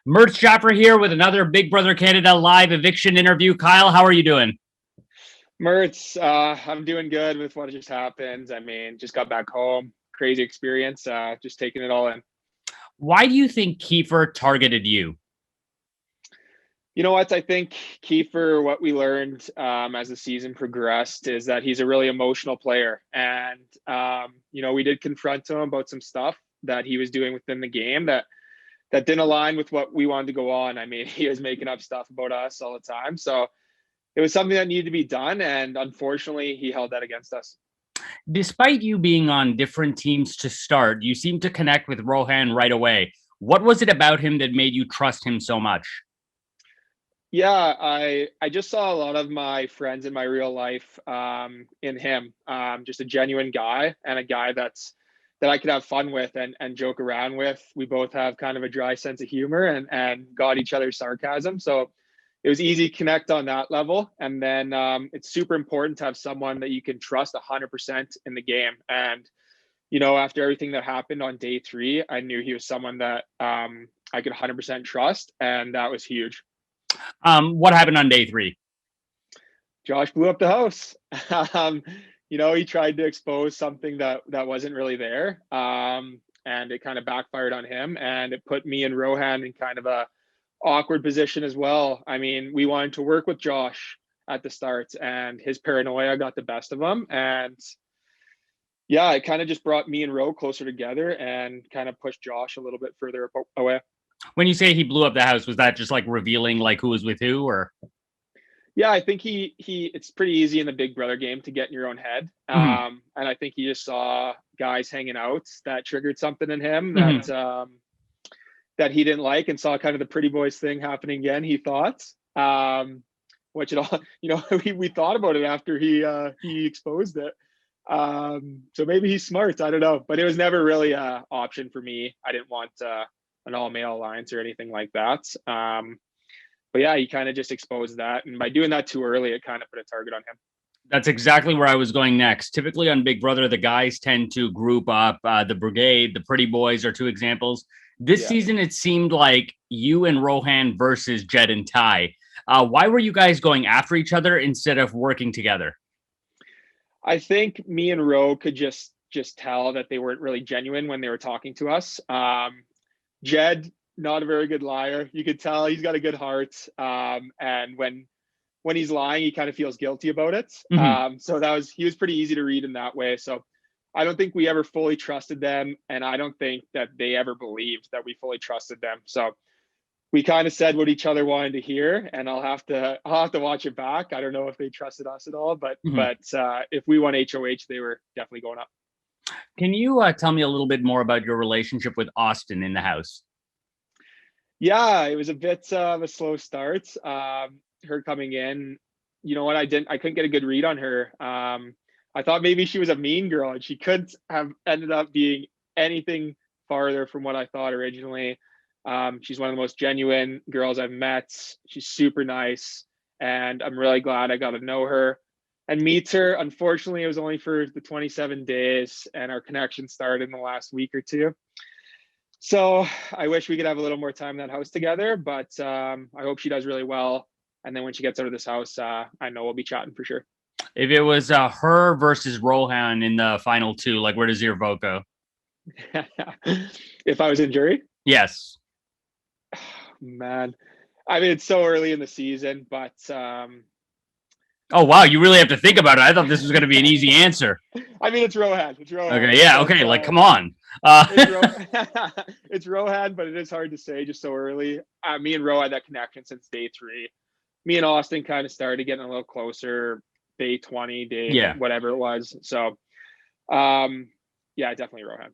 Murtz Jaffer here with another Big Brother Canada live eviction interview. Kyle, how are you doing? Murtz, I'm doing good with what just happened. I mean, just got back home. Crazy experience. Just taking it all in. Why do you think Kiefer targeted you? You know what? I think Kiefer, what we learned as the season progressed is that he's a really emotional player. And, we did confront him about some stuff that he was doing within the game that didn't align with what we wanted to go on. I mean, he was making up stuff about us all the time. So it was something that needed to be done. And unfortunately, he held that against us. Despite you being on different teams to start, you seem to connect with Rohan right away. What was it about him that made you trust him so much? Yeah, I just saw a lot of my friends in my real life in him. Just a genuine guy and a guy that I could have fun with and joke around with. We both have kind of a dry sense of humor and got each other's sarcasm. So it was easy to connect on that level. And then it's super important to have someone that you can trust 100% in the game. And after everything that happened on day 3, I knew he was someone that I could 100% trust, and that was huge. What happened on day 3? Josh blew up the house. He tried to expose something that wasn't really there, and it kind of backfired on him, and it put me and Rohan in kind of a awkward position as well. I mean, we wanted to work with Josh at the start, and his paranoia got the best of him, and yeah, it kind of just brought me and Ro closer together and kind of pushed Josh a little bit further away. When you say he blew up the house, was that just like revealing like who was with who, or? Yeah, I think it's pretty easy in the Big Brother game to get in your own head. And I think he just saw guys hanging out that triggered something in him that he didn't like, and saw kind of the pretty boys thing happening again, he thought. Which it all, we thought about it after he exposed it. So maybe he's smart. I don't know, but it was never really an option for me. I didn't want an all-male alliance or anything like that. But yeah, he kind of just exposed that. And by doing that too early, it kind of put a target on him. That's exactly where I was going next. Typically on Big Brother, the guys tend to group up. The Brigade, the Pretty Boys are 2 examples. This season, it seemed like you and Rohan versus Jed and Ty. Why were you guys going after each other instead of working together? I think me and Ro could just tell that they weren't really genuine when they were talking to us. Jed, not a very good liar. You could tell he's got a good heart. And when he's lying, he kind of feels guilty about it. So he was pretty easy to read in that way. So I don't think we ever fully trusted them. And I don't think that they ever believed that we fully trusted them. So we kind of said what each other wanted to hear, and I'll have to watch it back. I don't know if they trusted us at all, but if we won HOH, they were definitely going up. Can you tell me a little bit more about your relationship with Austin in the house? Yeah, it was a bit of a slow start. Her coming in, you know what? I couldn't get a good read on her. I thought maybe she was a mean girl, and she couldn't have ended up being anything farther from what I thought originally. She's one of the most genuine girls I've met. She's super nice, and I'm really glad I got to know her and meet her. Unfortunately, it was only for the 27 days, and our connection started in the last week or two. So I wish we could have a little more time in that house together, but I hope she does really well. And then when she gets out of this house, I know we'll be chatting for sure. If it was her versus Rohan in the final 2, like where does your vote go? If I was in jury? Yes. Man, I mean, it's so early in the season, but oh wow, you really have to think about it. I thought this was going to be an easy answer. I mean, it's Rohan. Okay, yeah, okay, like come on. It's Rohan, but it is hard to say just so early. Me and Ro had that connection since day 3. Me and Austin kind of started getting a little closer day 20, whatever it was. So yeah, definitely Rohan.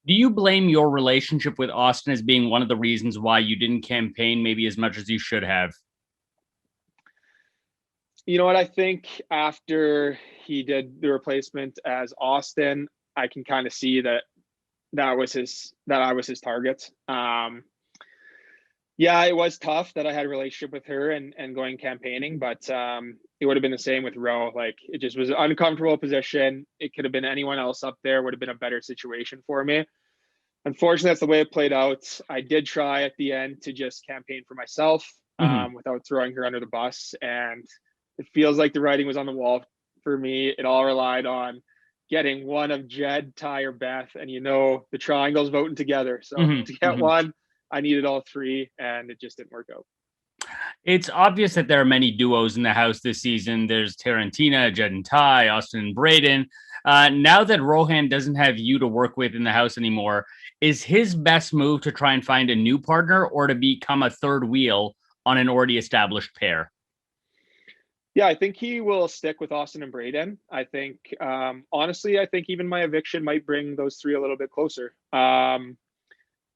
Do you blame your relationship with Austin as being one of the reasons why you didn't campaign maybe as much as you should have? You know what? I think after he did the replacement as Austin, I can kind of see that I was his target. Yeah, it was tough that I had a relationship with her and going campaigning, but it would have been the same with Ro. Like, it just was an uncomfortable position. It could have been anyone else up there, would have been a better situation for me. unfortunately, that's the way it played out. I did try at the end to just campaign for myself without throwing her under the bus. And it feels like the writing was on the wall for me. It all relied on getting one of Jed, Ty, or Beth. And the triangle's voting together. So to get one, I needed all three, and it just didn't work out. It's obvious that there are many duos in the house this season. There's Tarantina, Jed and Ty, Austin and Braden. Now that Rohan doesn't have you to work with in the house anymore, is his best move to try and find a new partner or to become a third wheel on an already established pair? Yeah, I think he will stick with Austin and Braden. I think, honestly, I think even my eviction might bring those three a little bit closer.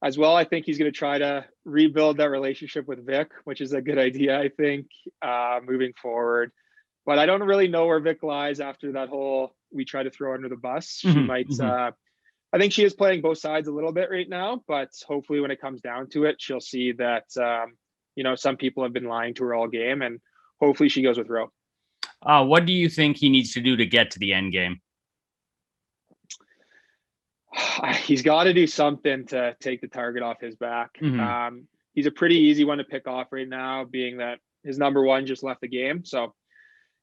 As well, I think he's going to try to rebuild that relationship with Vic, which is a good idea, I think, moving forward. But I don't really know where Vic lies after that whole we try to throw under the bus. She might, I think she is playing both sides a little bit right now, but hopefully when it comes down to it, she'll see that, some people have been lying to her all game, and hopefully she goes with Ro. What do you think he needs to do to get to the end game? He's got to do something to take the target off his back. He's a pretty easy one to pick off right now, being that his number one just left the game. So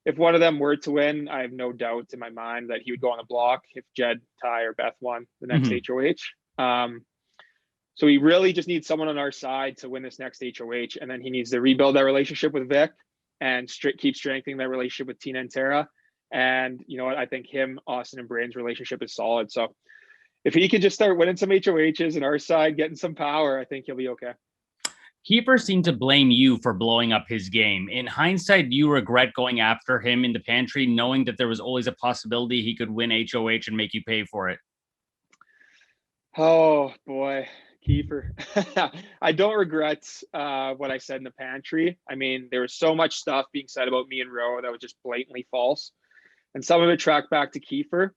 if one of them were to win, I have no doubt in my mind that he would go on the block if Jed, Ty, or Beth won the next HOH. So he really just needs someone on our side to win this next HOH, and then he needs to rebuild that relationship with Vic and keep strengthening that relationship with Tina and Tara. And you know what? I think him, Austin, and Braden's relationship is solid. So if he can just start winning some HOHs and our side getting some power, I think he'll be okay. Kiefer seemed to blame you for blowing up his game. In hindsight, do you regret going after him in the pantry, knowing that there was always a possibility he could win HOH and make you pay for it? Oh, boy, Kiefer. I don't regret what I said in the pantry. I mean, there was so much stuff being said about me and Ro that was just blatantly false. And some of it tracked back to Kiefer.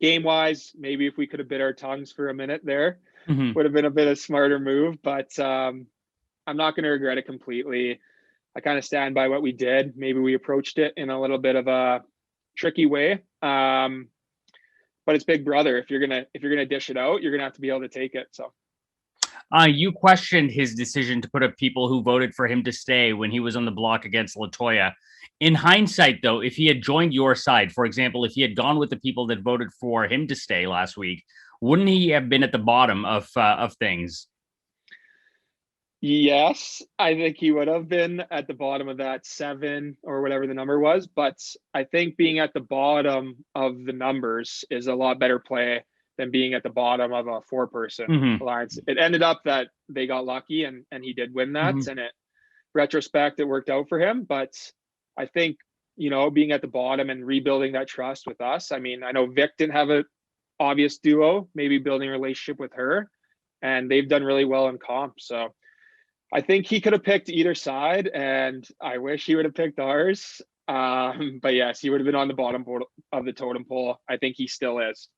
Game-wise, maybe if we could have bit our tongues for a minute there, would have been a bit of a smarter move, but I'm not going to regret it completely. I kind of stand by what we did. Maybe we approached it in a little bit of a tricky way, but it's Big Brother. If you're gonna dish it out, you're gonna have to be able to take it. So. You questioned his decision to put up people who voted for him to stay when he was on the block against LaToya. In hindsight, though, if he had joined your side, for example, if he had gone with the people that voted for him to stay last week, wouldn't he have been at the bottom of things? Yes, I think he would have been at the bottom of that 7 or whatever the number was. But I think being at the bottom of the numbers is a lot better play than being at the bottom of a 4-person alliance. It ended up that they got lucky and he did win that. And retrospect, it worked out for him. But I think, being at the bottom and rebuilding that trust with us. I mean, I know Vic didn't have an obvious duo, maybe building a relationship with her, and they've done really well in comp. So I think he could have picked either side, and I wish he would have picked ours. But yes, he would have been on the bottom of the totem pole. I think he still is.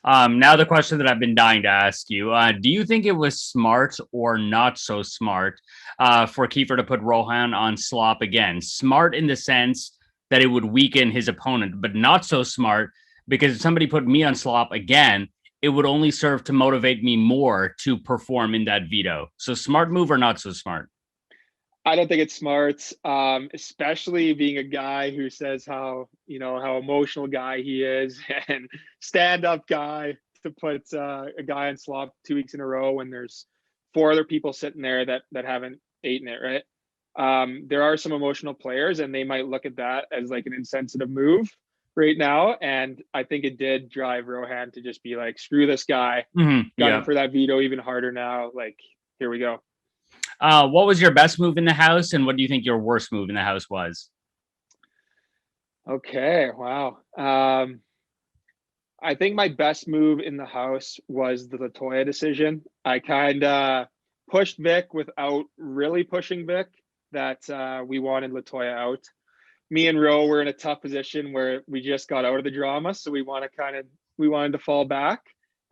Now the question that I've been dying to ask you, do you think it was smart or not so smart for Kiefer to put Rohan on slop again? Smart in the sense that it would weaken his opponent, but not so smart because if somebody put me on slop again, it would only serve to motivate me more to perform in that veto. So smart move or not so smart? I don't think it's smart, especially being a guy who says how emotional guy he is and stand-up guy to put a guy on slop 2 weeks in a row when there's 4 other people sitting there that haven't eaten it, right? There are some emotional players and they might look at that as like an insensitive move right now. And I think it did drive Rohan to just be like, screw this guy, gunning for that veto even harder now. Like, here we go. What was your best move in the house, and what do you think your worst move in the house was? Okay, wow. I think my best move in the house was the LaToya decision. I kind of pushed Vic without really pushing Vic that we wanted LaToya out. Me and Ro were in a tough position where we just got out of the drama, so we wanted to fall back,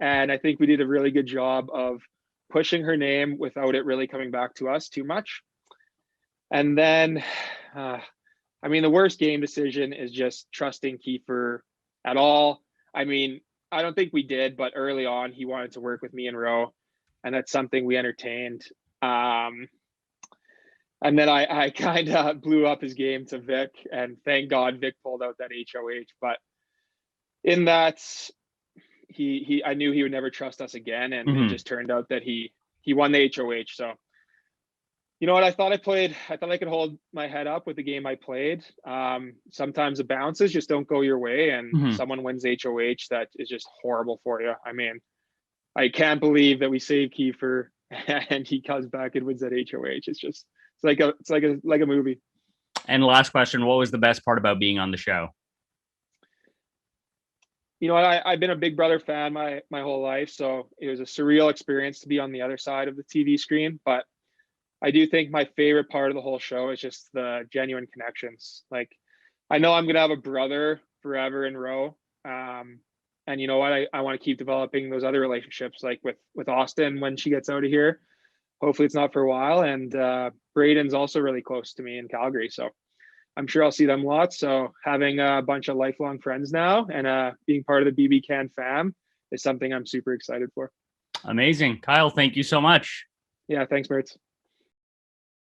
and I think we did a really good job of pushing her name without it really coming back to us too much. And then, the worst game decision is just trusting Kiefer at all. I mean, I don't think we did, but early on he wanted to work with me and Ro, and that's something we entertained. And then I kind of blew up his game to Vic, and thank God Vic pulled out that HOH. But in that, I knew he would never trust us again, and it just turned out that he won the HOH. So, you know what? I thought I could hold my head up with the game I played. Sometimes the bounces just don't go your way, and someone wins HOH that is just horrible for you. I mean, I can't believe that we saved Kiefer and he comes back and wins that HOH. It's like a movie. And last question, what was the best part about being on the show? You know what? I've been a Big Brother fan my whole life, so it was a surreal experience to be on the other side of the TV screen. But I do think my favorite part of the whole show is just the genuine connections. Like, I know I'm going to have a brother forever in Ro. And you know what? I want to keep developing those other relationships, like with Austin when she gets out of here. Hopefully it's not for a while. And Braden's also really close to me in Calgary. So I'm sure I'll see them lots. So having a bunch of lifelong friends now and being part of the BBCAN fam is something I'm super excited for. Amazing. Kyle, thank you so much. Yeah, thanks, Murtz.